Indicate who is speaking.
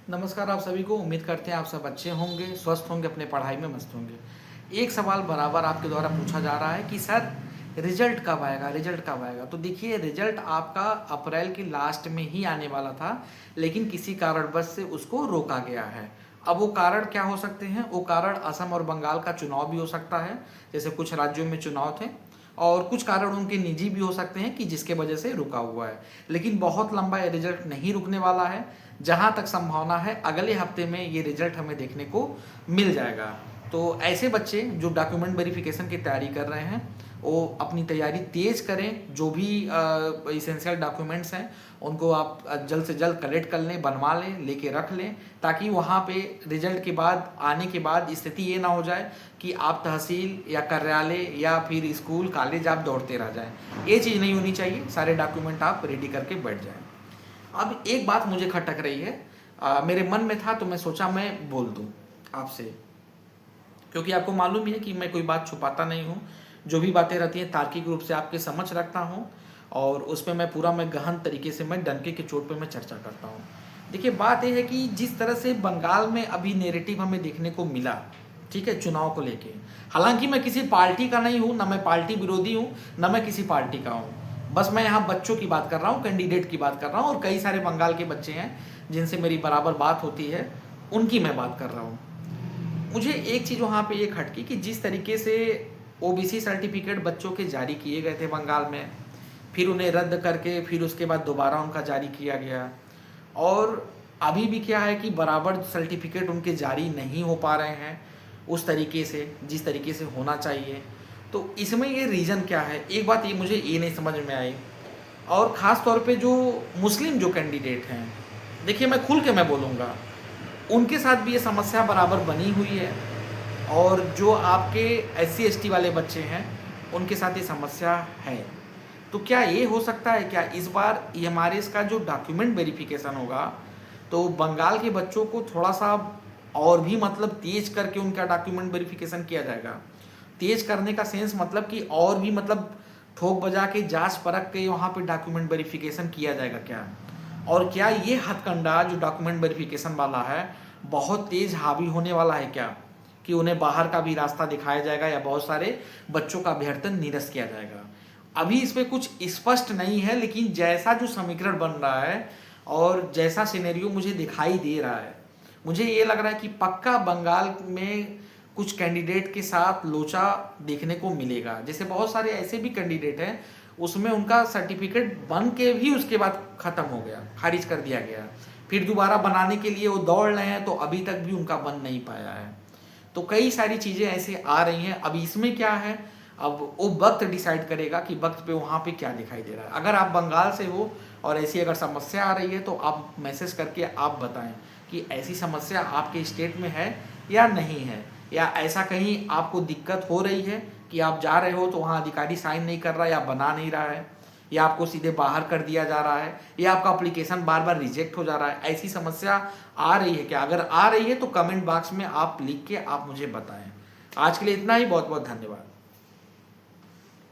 Speaker 1: नमस्कार आप सभी को। उम्मीद करते हैं आप सब अच्छे होंगे, स्वस्थ होंगे, अपने पढ़ाई में मस्त होंगे। एक सवाल बराबर आपके द्वारा पूछा जा रहा है कि सर रिजल्ट कब आएगा, रिजल्ट कब आएगा। तो देखिए, रिजल्ट आपका अप्रैल के लास्ट में ही आने वाला था, लेकिन किसी कारणवश से उसको रोका गया है। अब वो कारण क्या हो सकते हैं? वो कारण असम और बंगाल का चुनाव भी हो सकता है, जैसे कुछ राज्यों में चुनाव थे, और कुछ कारण उनके निजी भी हो सकते हैं कि जिसके वजह से रुका हुआ है। लेकिन बहुत लंबा ये रिजल्ट नहीं रुकने वाला है। जहाँ तक संभावना है अगले हफ्ते में ये रिजल्ट हमें देखने को मिल जाएगा। तो ऐसे बच्चे जो डॉक्यूमेंट वेरिफिकेशन की तैयारी कर रहे हैं, वो अपनी तैयारी तेज करें। जो भी इसेंशियल डॉक्यूमेंट्स हैं उनको आप जल्द से जल्द कलेक्ट कर लें, बनवा लें, लेके रख लें, ताकि वहाँ पे रिजल्ट के बाद आने के बाद स्थिति ये ना हो जाए कि आप तहसील या कार्यालय या फिर स्कूल कॉलेज आप दौड़ते रह जाएं। ये चीज़ नहीं होनी चाहिए। सारे डॉक्यूमेंट आप रेडी करके बैठ जाएं। अब एक बात मुझे खटक रही है, मेरे मन में था तो मैं सोचा मैं बोल दूं आपसे, क्योंकि आपको मालूम ही है कि मैं कोई बात छुपाता नहीं हूं। जो भी बातें रहती हैं तार्किक रूप से आपके समझ रखता हूं, और उसमें मैं गहन तरीके से, मैं डंके की चोट पे मैं चर्चा करता हूं। देखिए, बात यह है कि जिस तरह से बंगाल में अभी नेरेटिव हमें देखने को मिला, ठीक है, चुनाव को लेके, हालांकि मैं किसी पार्टी का नहीं हूं, ना मैं पार्टी विरोधी हूं, ना मैं किसी पार्टी का हूं। बस मैं यहाँ बच्चों की बात कर रहा हूँ, कैंडिडेट की बात कर रहा हूँ, और कई सारे बंगाल के बच्चे हैं जिनसे मेरी बराबर बात होती है, उनकी मैं बात कर रहा हूँ। मुझे एक चीज़ वहाँ पे ये खटकी कि जिस तरीके से ओबीसी सर्टिफिकेट बच्चों के जारी किए गए थे बंगाल में, फिर उन्हें रद्द करके फिर उसके बाद दोबारा उनका जारी किया गया, और अभी भी क्या है कि बराबर सर्टिफिकेट उनके जारी नहीं हो पा रहे हैं उस तरीके से जिस तरीके से होना चाहिए। तो इसमें ये रीज़न क्या है? एक बात ये मुझे ये नहीं समझ में आई, और ख़ास तौर पे जो मुस्लिम जो कैंडिडेट हैं, देखिए मैं खुल के मैं बोलूँगा, उनके साथ भी ये समस्या बराबर बनी हुई है, और जो आपके एससी एसटी वाले बच्चे हैं उनके साथ ये समस्या है। तो क्या ये हो सकता है, क्या इस बार ये हमारे इसका जो डॉक्यूमेंट वेरिफिकेशन होगा, तो बंगाल के बच्चों को थोड़ा सा और भी मतलब तेज करके उनका डॉक्यूमेंट वेरिफिकेशन किया जाएगा? तेज करने का सेंस मतलब कि और भी मतलब ठोक बजा के जांच परख के वहाँ पे डॉक्यूमेंट वेरिफिकेशन किया जाएगा क्या? और क्या ये हथकंडा जो डॉक्यूमेंट वेरिफिकेशन वाला है बहुत तेज हावी होने वाला है क्या, कि उन्हें बाहर का भी रास्ता दिखाया जाएगा या बहुत सारे बच्चों का अभ्यर्थन निरस्त किया जाएगा? अभी इस पे कुछ स्पष्ट नहीं है, लेकिन जैसा जो समीकरण बन रहा है और जैसा सिनेरियो मुझे दिखाई दे रहा है, मुझे ये लग रहा है कि पक्का बंगाल में कुछ कैंडिडेट के साथ लोचा देखने को मिलेगा। जैसे बहुत सारे ऐसे भी कैंडिडेट हैं, उसमें उनका सर्टिफिकेट बन के भी उसके बाद ख़त्म हो गया, खारिज कर दिया गया, फिर दोबारा बनाने के लिए वो दौड़ रहे हैं, तो अभी तक भी उनका बन नहीं पाया है। तो कई सारी चीज़ें ऐसे आ रही हैं। अब इसमें क्या है, अब वो वक्त डिसाइड करेगा कि वक्त पे वहाँ पे क्या दिखाई दे रहा है। अगर आप बंगाल से हो और ऐसी अगर समस्या आ रही है, तो आप मैसेज करके आप बताएं कि ऐसी समस्या आपके स्टेट में है या नहीं है, या ऐसा कहीं आपको दिक्कत हो रही है कि आप जा रहे हो तो वहाँ अधिकारी साइन नहीं कर रहा या बना नहीं रहा है, या आपको सीधे बाहर कर दिया जा रहा है, या आपका एप्लीकेशन बार बार रिजेक्ट हो जा रहा है। ऐसी समस्या आ रही है क्या? अगर आ रही है तो कमेंट बॉक्स में आप लिख के आप मुझे बताएं। आज के लिए इतना ही। बहुत बहुत धन्यवाद।